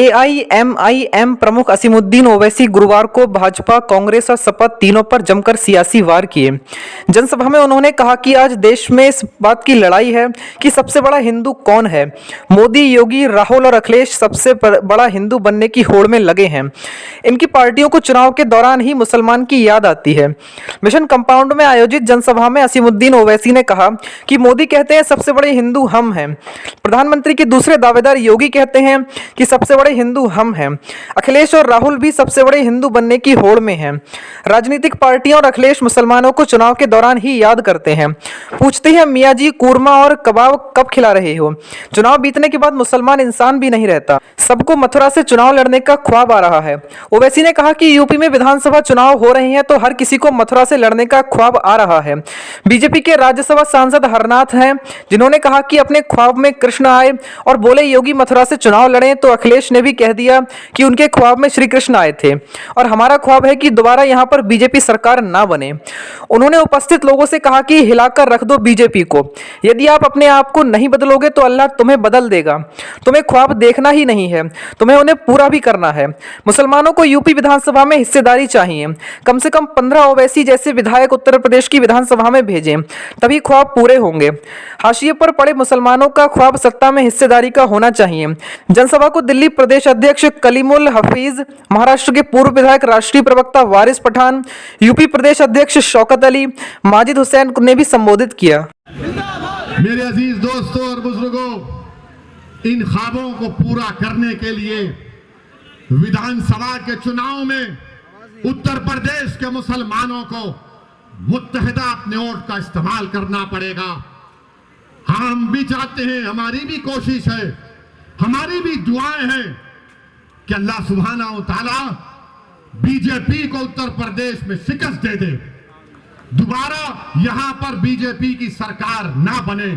AIMIM प्रमुख असीमुद्दीन ओवैसी गुरुवार को भाजपा, कांग्रेस और सपा तीनों पर जमकर सियासी वार किए। जनसभा में उन्होंने कहा कि आज देश में इस बात की लड़ाई है कि सबसे बड़ा हिंदू कौन है। मोदी, योगी, राहुल और अखिलेश सबसे बड़ा हिंदू बनने की होड़ में लगे हैं। इनकी पार्टियों को चुनाव के दौरान ही मुसलमान की याद आती है। मिशन कंपाउंड में आयोजित जनसभा में असीमुद्दीन ओवैसी ने कहा कि मोदी कहते हैं सबसे बड़े हिंदू हम हैं। प्रधानमंत्री के दूसरे दावेदार योगी कहते हैं कि सबसे बड़े हिंदू हम हैं। अखिलेश और राहुल भी सबसे बड़े हिंदू बनने की होड़ में हैं। राजनीतिक पार्टियां और अखिलेश मुसलमानों को चुनाव के दौरान ही याद करते हैं, पूछते हैं मियाँ जी कूरमा और कबाब कब खिला रहे हो। चुनाव बीतने के बाद मुसलमान इंसान भी नहीं रहता। सबको मथुरा से चुनाव लड़ने का ख्वाब आ रहा है। ओवैसी ने कहा कि यूपी में विधानसभा चुनाव हो रहे हैं तो हर किसी को मथुरा से लड़ने का ख्वाब आ रहा है। बीजेपी के राज्यसभा सांसद हरनाथ हैं, जिन्होंने कहा कि अपने ख्वाब में कृष्ण आए और बोले योगी मथुरा से चुनाव लड़ें, तो अखिलेश ने भी कह दिया कि उनके ख्वाब में श्री कृष्ण आए थे और हमारा ख्वाब है कि दोबारा यहां पर बीजेपी सरकार ना बने। उन्होंने उपस्थित लोगों से कहा कि हिलाकर रख दो बीजेपी को। यदि आप अपने आप को नहीं बदलोगे तो अल्लाह तुम्हें बदल देगा। तुम्हें ख्वाब देखना ही नहीं है, तुम्हें उन्हें पूरा भी करना है। मुसलमानों को यूपी विधानसभा में हिस्सेदारी चाहिए। कम से कम 15 ओवैसी जैसे विधायक उत्तर प्रदेश की विधानसभा में भेजें, तभी ख्वाब पूरे होंगे। हाशिए पर पड़े मुसलमानों का ख्वाब सत्ता में हिस्सेदारी का होना चाहिए। जनसभा को दिल्ली प्रदेश अध्यक्ष कलीमुल हफीज, महाराष्ट्र के पूर्व विधायक, राष्ट्रीय प्रवक्ता वारिस पठान, यूपी प्रदेश अध्यक्ष शौकत अली, माजिद हुसैन ने भी संबोधित किया। मेरे अजीज दोस्तों और बुजुर्गों, इन ख्वाबों को पूरा करने के लिए विधानसभा के चुनाव में उत्तर प्रदेश के मुसलमानों को मुत्तहिदा अपने वोट का इस्तेमाल करना पड़ेगा। हम भी चाहते हैं, हमारी भी कोशिश है, हमारी भी दुआएं हैं कि अल्लाह सुब्हाना व तआला बीजेपी को उत्तर प्रदेश में शिकस्त दे दे, दोबारा यहां पर बीजेपी की सरकार ना बने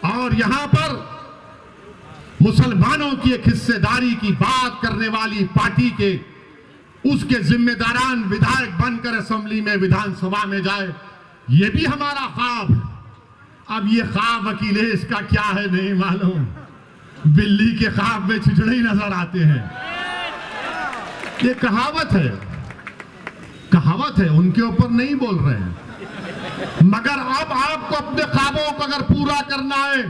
और यहां पर मुसलमानों की एक हिस्सेदारी की बात करने वाली पार्टी के उसके जिम्मेदारान विधायक बनकर असेंबली में, विधानसभा में जाए, ये भी हमारा ख्वाब है। अब ये ख्वाब अखिलेश का क्या है नहीं मालूम, बिल्ली के ख्वाब में छिछड़े ही नजर आते हैं। ये कहावत है, कहावत है, उनके ऊपर नहीं बोल रहे हैं। मगर अब आपको अपने ख्वाबों को अगर पूरा करना है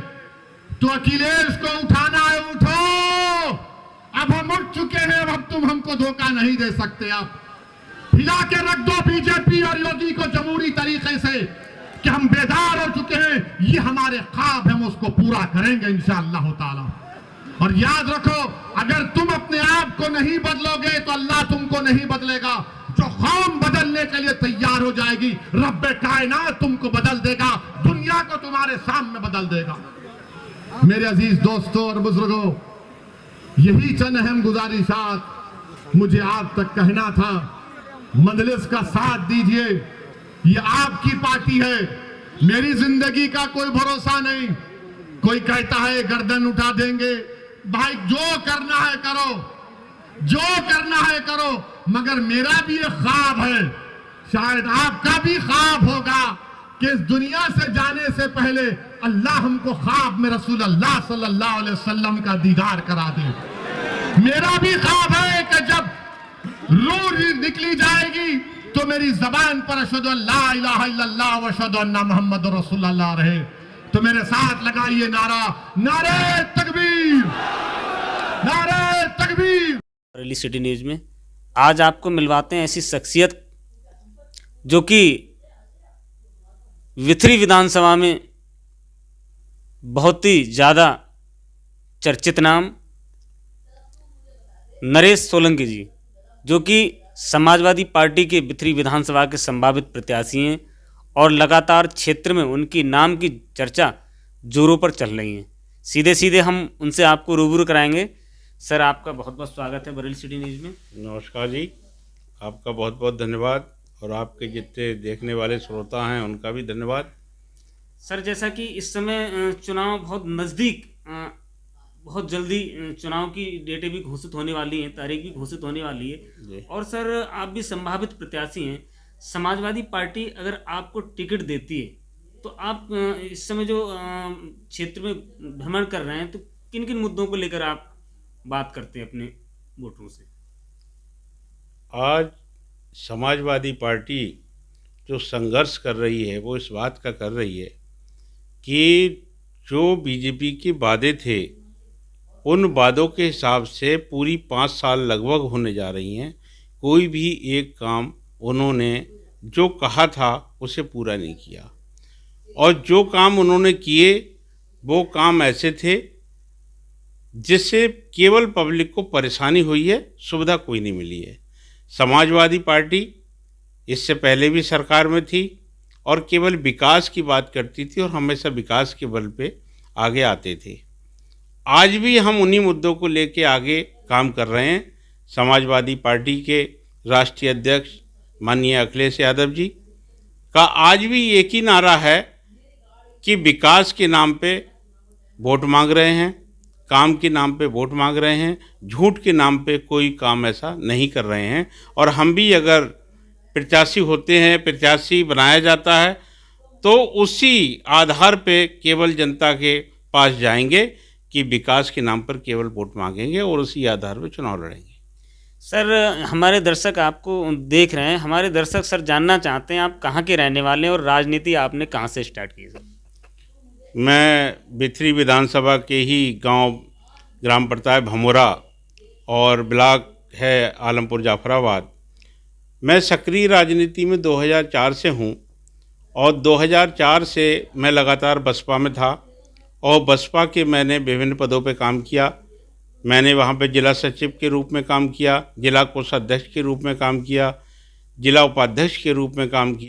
तो अखिलेश को उठाना है। उठो, अब हम उठ चुके हैं, अब तुम हमको धोखा नहीं दे सकते। आप हिला के रख दो बीजेपी और योगी को जमहूरी तरीके से कि हम बेदार हो चुके हैं, ये हमारे ख्वाब है, हम उसको पूरा करेंगे इंशाअल्लाह ताला। और याद रखो, अगर तुम अपने आप को नहीं बदलोगे तो अल्लाह तुमको नहीं बदलेगा। जो कौम बदलने के लिए तैयार हो जाएगी, रब्बे कायनात तुमको बदल देगा, दुनिया को तुम्हारे सामने बदल देगा। मेरे अजीज दोस्तों और बुजुर्गों, यही चंद अहम गुजारिशात मुझे आप तक कहना था। मजलिस का साथ दीजिए, ये आपकी पार्टी है, मेरी जिंदगी का कोई भरोसा नहीं। कोई कहता है गर्दन उठा देंगे, भाई जो करना है करो, जो करना है करो, मगर मेरा भी एक ख्वाब है, शायद आपका भी ख्वाब होगा कि इस दुनिया से जाने से पहले अल्लाह हमको ख्वाब में रसूल अल्लाह सल्लल्लाहु अलैहि वसल्लम का दीदार करा दे। मेरा भी ख्वाब है कि जब रूह निकली जाएगी तो मेरी जबान पर अशहदु अल्ला इलाहा इल्लल्लाह व अशहदु अन्ना मुहम्मदुर रसूलुल्लाह रहे। तो मेरे साथ लगाइए नारा, नारे तकबीर, नारे तकबीर। बरेली सिटी न्यूज़ में आज आपको मिलवाते हैं ऐसी शख्सियत जो कि विथरी विधानसभा में बहुत ही ज़्यादा चर्चित नाम, नरेश सोलंकी जी, जो कि समाजवादी पार्टी के विथरी विधानसभा के संभावित प्रत्याशी हैं और लगातार क्षेत्र में उनकी नाम की चर्चा जोरों पर चल रही है। सीधे सीधे हम उनसे आपको रूबरू कराएंगे। सर, आपका बहुत बहुत स्वागत है बरेली सिटी न्यूज़ में। नमस्कार जी, आपका बहुत बहुत धन्यवाद और आपके जितने देखने वाले श्रोता हैं उनका भी धन्यवाद। सर, जैसा कि इस समय चुनाव बहुत नज़दीक, बहुत जल्दी चुनाव की डेटें भी घोषित होने वाली हैं, तारीख भी घोषित होने वाली है, और सर आप भी संभावित प्रत्याशी हैं। समाजवादी पार्टी अगर आपको टिकट देती है तो आप इस समय जो क्षेत्र में भ्रमण कर रहे हैं, तो किन किन मुद्दों को लेकर आप बात करते हैं अपने वोटरों से। आज समाजवादी पार्टी जो संघर्ष कर रही है वो इस बात का कर रही है कि जो बीजेपी के वादे थे उन वादों के हिसाब से पूरी 5 साल लगभग होने जा रही हैं, कोई भी एक काम उन्होंने जो कहा था उसे पूरा नहीं किया। और जो काम उन्होंने किए वो काम ऐसे थे जिससे केवल पब्लिक को परेशानी हुई है, सुविधा कोई नहीं मिली है। समाजवादी पार्टी इससे पहले भी सरकार में थी और केवल विकास की बात करती थी और हमेशा विकास के बल पे आगे आते थे। आज भी हम उन्हीं मुद्दों को लेके आगे काम कर रहे हैं। समाजवादी पार्टी के राष्ट्रीय अध्यक्ष माननीय अखिलेश यादव जी का आज भी एक ही नारा है कि विकास के नाम पे वोट मांग रहे हैं, काम के नाम पे वोट मांग रहे हैं, झूठ के नाम पे कोई काम ऐसा नहीं कर रहे हैं। और हम भी अगर प्रत्याशी होते हैं, प्रत्याशी बनाया जाता है तो उसी आधार पे केवल जनता के पास जाएंगे कि विकास के नाम पर केवल वोट मांगेंगे और उसी आधार पर चुनाव लड़ेंगे। सर, हमारे दर्शक आपको देख रहे हैं, हमारे दर्शक सर जानना चाहते हैं आप कहाँ के रहने वाले हैं और राजनीति आपने कहाँ से स्टार्ट की सर? मैं बिथरी विधानसभा के ही गांव ग्राम प्रताप भमोरा और ब्लॉक है आलमपुर जाफराबाद। मैं सक्रिय राजनीति में 2004 से हूं और 2004 से मैं लगातार बसपा में था और बसपा के मैंने विभिन्न पदों पे काम किया। मैंने वहाँ पे जिला सचिव के रूप में काम किया, जिला कोषाध्यक्ष के रूप में काम किया, जिला उपाध्यक्ष के रूप में काम किया।